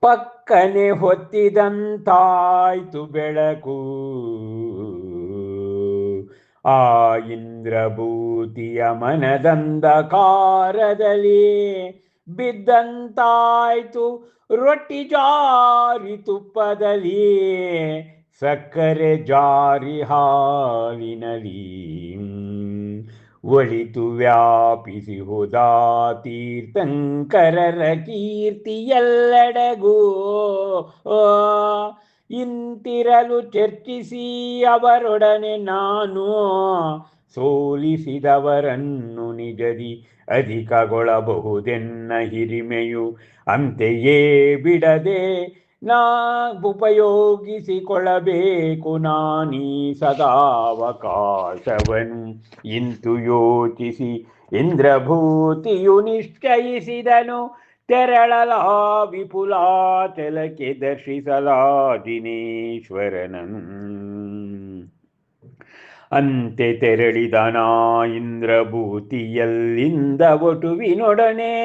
ಪಕ್ಕನೆ ಹೊತ್ತಿದಂತಾಯ್ತು ಬೆಳಕು. ಆ ಇಂದ್ರಭೂತಿಯ ಮನದಂಧಕಾರದಲ್ಲಿ ಬಿದ್ದಂತಾಯ್ತು ರೊಟ್ಟಿ ಜಾರಿ ತುಪ್ಪದಲ್ಲಿ, ಸಕ್ಕರೆ ಜಾರಿ ಹಾಲಿನಲ್ಲಿ. ಒಳಿತು ವ್ಯಾಪಿಸಿ ಹೋದ ತೀರ್ಥಂಕರರ ಕೀರ್ತಿ ಎಲ್ಲೆಡೆಗೂ. ಇಂತಿರಲು ಚರ್ಚಿಸಿ ಅವರೊಡನೆ ನಾನು ಸೋಲಿಸಿದವರನ್ನು ನಿಜದಿ ಅಧಿಕಗೊಳ್ಳಬಹುದೆನ್ನ ಹಿರಿಮೆಯು. ಅಂತೆಯೇ ಬಿಡದೆ ಉಪಯೋಗಿಸಿಕೊಳ್ಳಬೇಕು ನಾನೀ ಸದಾವಕಾಶವನ್ನು. ಇಂತು ಯೋಚಿಸಿ ಇಂದ್ರಭೂತಿಯು ನಿಶ್ಚಯಿಸಿದನು, ತೆರಳಲ ವಿಪುಲಾಚಲಕ್ಕೆ ದರ್ಶಿಸಲ ದಿನೇಶ್ವರನನು. ಅಂತೆ ತೆರಳಿದನಾ ಇಂದ್ರಭೂತಿಯಲ್ಲಿಂದ ವಟುವಿನೊಡನೆ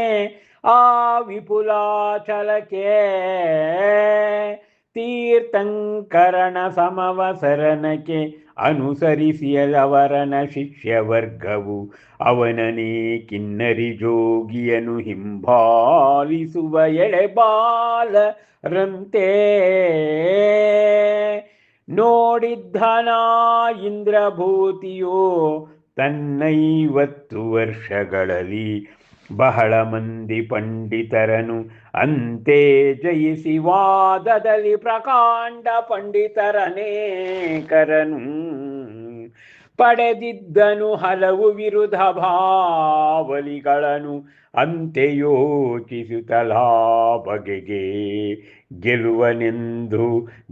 ಆ ವಿಪುಲಾಚಲಕ್ಕೆ. ತೀರ್ಥಂಕರನ ಸಮವಸರನಕ್ಕೆ ಅನುಸರಿಸಿಯಲವರನ ಶಿಷ್ಯವರ್ಗವು ಅವನನೇ ಕಿನ್ನರಿ ಜೋಗಿಯನು ಹಿಂಬಾಲಿಸುವ ಎಳೆಬಾಲರಂತೆ. ನೋಡಿದ್ದನ ಇಂದ್ರಭೂತಿಯು ತನ್ನ 50 ವರ್ಷಗಳಲ್ಲಿ ಬಹಳ ಮಂದಿ ಪಂಡಿತರನು ಅಂತೆ ಜಯಿಸಿ ವಾದದಲ್ಲಿ ಪ್ರಕಾಂಡ ಪಂಡಿತರನೇಕರನು. ಪಡೆದಿದ್ದನು ಹಲವು ವಿರುದ್ಧ ಭಾವಲಿಗಳನ್ನು ಅಂತೆ ಯೋಚಿಸುತ್ತಲಾ ಬಗೆಗೆ.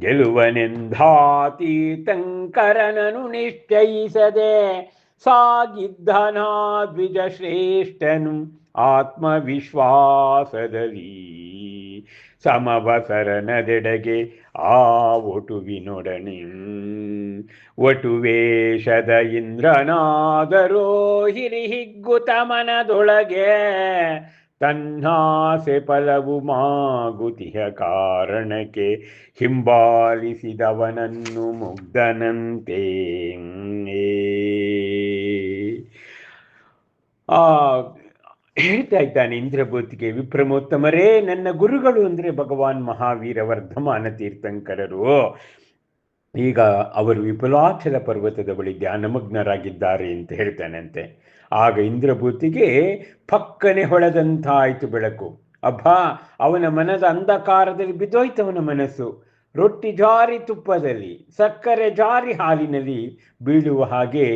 ಗೆಲುವನೆಂದಾ ತೀರ್ಥಂಕರನನು ನಿಶ್ಚಯಿಸದೆ ಸಾಗಿದ್ದನ ದ್ವಿಜಶ್ರೇಷ್ಠನು ಆತ್ಮವಿಶ್ವಾಸದಲ್ಲಿ. ಸಮವಸರನದೆಡೆಗೆ ಆ ವಟುವಿನೊಡನೆ ವಟುವೇಷದ ಇಂದ್ರನಾದರೋ ಹಿರಿಹಿಗ್ಗುತ ಮನದೊಳಗೆ. ತನ್ನಾಸೆ ಫಲವು ಮಾಗುತಿಹ ಕಾರಣಕ್ಕೆ ಹಿಂಬಾಲಿಸಿದವನನ್ನು ಮುಗ್ಧನಂತೆ. ಹೇಳ್ತಾ ಇದ್ದಾನೆ ಇಂದ್ರಭೂತಿಗೆ, ವಿಪ್ರಮೋತ್ತಮರೇ, ನನ್ನ ಗುರುಗಳು ಅಂದರೆ ಭಗವಾನ್ ಮಹಾವೀರ ವರ್ಧಮಾನ ತೀರ್ಥಂಕರರು. ಈಗ ಅವರು ವಿಪುಲಾಚಲ ಪರ್ವತದ ಬಳಿ ಧ್ಯಾನಮಗ್ನರಾಗಿದ್ದಾರೆ ಅಂತ ಹೇಳ್ತಾನಂತೆ. ಆಗ ಇಂದ್ರಭೂತಿಗೆ ಪಕ್ಕನೆ ಹೊಳೆದಂತಾಯಿತು ಬೆಳಕು. ಅಬ್ಬಾ, ಅವನ ಮನದ ಅಂಧಕಾರದಲ್ಲಿ ಬಿದ್ದೋಯ್ತು ಅವನ ಮನಸ್ಸು. ರೊಟ್ಟಿ ಜಾರಿ ತುಪ್ಪದಲ್ಲಿ, ಸಕ್ಕರೆ ಜಾರಿ ಹಾಲಿನಲ್ಲಿ ಬೀಳುವ ಹಾಗೆ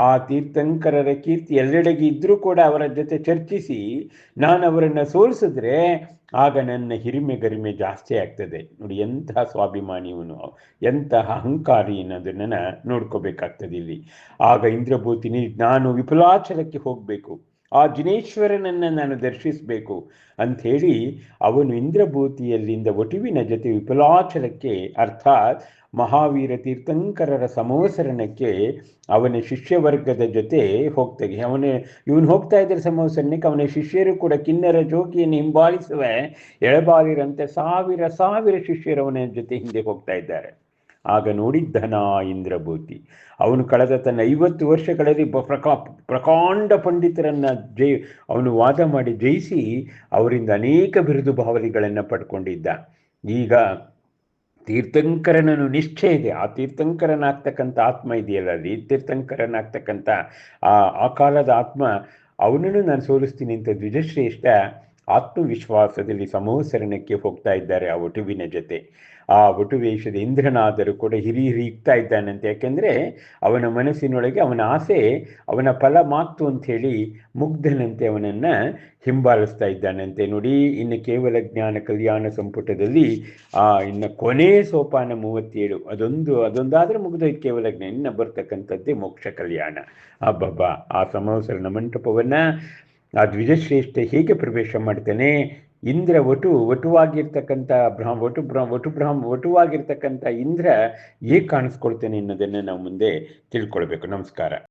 ಆ ತೀರ್ಥಂಕರರ ಕೀರ್ತಿ ಎಲ್ಲೆಡೆಗೆ ಇದ್ರೂ ಕೂಡ ಅವರ ಜೊತೆ ಚರ್ಚಿಸಿ ನಾನು ಅವರನ್ನು ಸೋಲಿಸಿದ್ರೆ ಆಗ ನನ್ನ ಹಿರಿಮೆ ಗರಿಮೆ ಜಾಸ್ತಿ ಆಗ್ತದೆ. ನೋಡಿ ಎಂತಹ ಸ್ವಾಭಿಮಾನಿ ಇವನು, ಎಂತಹ ಅಹಂಕಾರಿ ಅನ್ನೋದನ್ನ ನೋಡ್ಕೋಬೇಕಾಗ್ತದೆ ಇಲ್ಲಿ. ಆಗ ಇಂದ್ರಭೂತಿನಿ, ನಾನು ವಿಪುಲಾಚಲಕ್ಕೆ ಹೋಗಬೇಕು, ಆ ಜಿನೇಶ್ವರನನ್ನು ನಾನು ದರ್ಶಿಸಬೇಕು ಅಂಥೇಳಿ ಅವನು ಇಂದ್ರಭೂತಿಯಲ್ಲಿಂದ ವಟುವಿನ ಜೊತೆ ವಿಪುಲಾಚಲಕ್ಕೆ, ಅರ್ಥಾತ್ ಮಹಾವೀರ ತೀರ್ಥಂಕರರ ಸಮವಸರಣಕ್ಕೆ ಅವನ ಶಿಷ್ಯವರ್ಗದ ಜೊತೆ ಹೋಗ್ತಾನೆ. ಇವನು ಹೋಗ್ತಾ ಇದ್ದ ಸಮವಸರಣಕ್ಕೆ ಅವನ ಶಿಷ್ಯರು ಕೂಡ ಕಿನ್ನರ ಜೋಗಿಯನ್ನು ಹಿಂಬಾಲಿಸುವ ಎಳೆಬಾಲಿರಂತೆ ಸಾವಿರ ಶಿಷ್ಯರು ಅವನ ಜೊತೆ ಹಿಂದೆ ಹೋಗ್ತಾ ಇದ್ದಾರೆ. ಆಗ ನೋಡಿದ್ದನ ಇಂದ್ರಭೂತಿ, ಅವನು ಕಳೆದ ತನ್ನ 50 ವರ್ಷಗಳಲ್ಲಿ ಪ್ರಕಾಂಡ ಪಂಡಿತರನ್ನು ಅವನು ವಾದ ಮಾಡಿ ಜಯಿಸಿ ಅವರಿಂದ ಅನೇಕ ಬಿರುದು ಭಾವನೆಗಳನ್ನು ಪಡ್ಕೊಂಡಿದ್ದ. ಈಗ ತೀರ್ಥಂಕರನನ್ನು ನಿಷ್ಠೆ ಇದೆ, ಆ ತೀರ್ಥಂಕರನಾಗ್ತಕ್ಕಂಥ ಆತ್ಮ ಇದೆಯಲ್ಲ, ಅಲ್ಲಿ ತೀರ್ಥಂಕರನಾಗ್ತಕ್ಕಂಥ ಆ ಕಾಲದ ಆತ್ಮ, ಅವನನ್ನು ನಾನು ಸೋಲಿಸ್ತೀನಿ ಅಂತ ದ್ವಿಜಶ್ರೇಷ್ಠ ಆತ್ಮವಿಶ್ವಾಸದಲ್ಲಿ ಸಮವಸರಣಕ್ಕೆ ಹೋಗ್ತಾ ಇದ್ದಾರೆ ಆ ವಟುವಿನ ಜೊತೆ. ಆ ವಟುವೇಷದ ಇಂದ್ರನಾದರೂ ಕೂಡ ಹಿರಿಕ್ತಾ ಇದ್ದಾನಂತೆ. ಯಾಕೆಂದರೆ ಅವನ ಮನಸ್ಸಿನೊಳಗೆ ಅವನ ಆಸೆ ಅವನ ಫಲ ಮಾತು ಅಂಥೇಳಿ ಮುಗ್ಧನಂತೆ ಅವನನ್ನು ಹಿಂಬಾಲಿಸ್ತಾ ಇದ್ದಾನಂತೆ. ನೋಡಿ, ಇನ್ನು ಕೇವಲ ಜ್ಞಾನ ಕಲ್ಯಾಣ ಸಂಪುಟದಲ್ಲಿ ಇನ್ನು ಕೊನೆ ಸೋಪಾನ 37 ಅದೊಂದಾದರೆ ಮುಗಿದೋಯ್ತು ಕೇವಲ ಜ್ಞಾನ. ಇನ್ನು ಬರ್ತಕ್ಕಂಥದ್ದೇ ಮೋಕ್ಷ ಕಲ್ಯಾಣ. ಅಬ್ಬಬ್ಬಾ, ಆ ಸಮವಸರಣ ಮಂಟಪವನ್ನು ಆ ದ್ವಿಜಶ್ರೇಷ್ಠ ಹೇಗೆ ಪ್ರವೇಶ ಮಾಡ್ತಾನೆ, ಇಂದ್ರ ವಟುವಾಗಿರ್ತಕ್ಕಂಥ ವಟುವಾಗಿರ್ತಕ್ಕಂಥ ಇಂದ್ರ ಹೇಗೆ ಕಾಣಿಸ್ಕೊಳ್ತೇನೆ ಅನ್ನೋದನ್ನು ನಾವು ಮುಂದೆ ತಿಳ್ಕೊಳ್ಬೇಕು. ನಮಸ್ಕಾರ.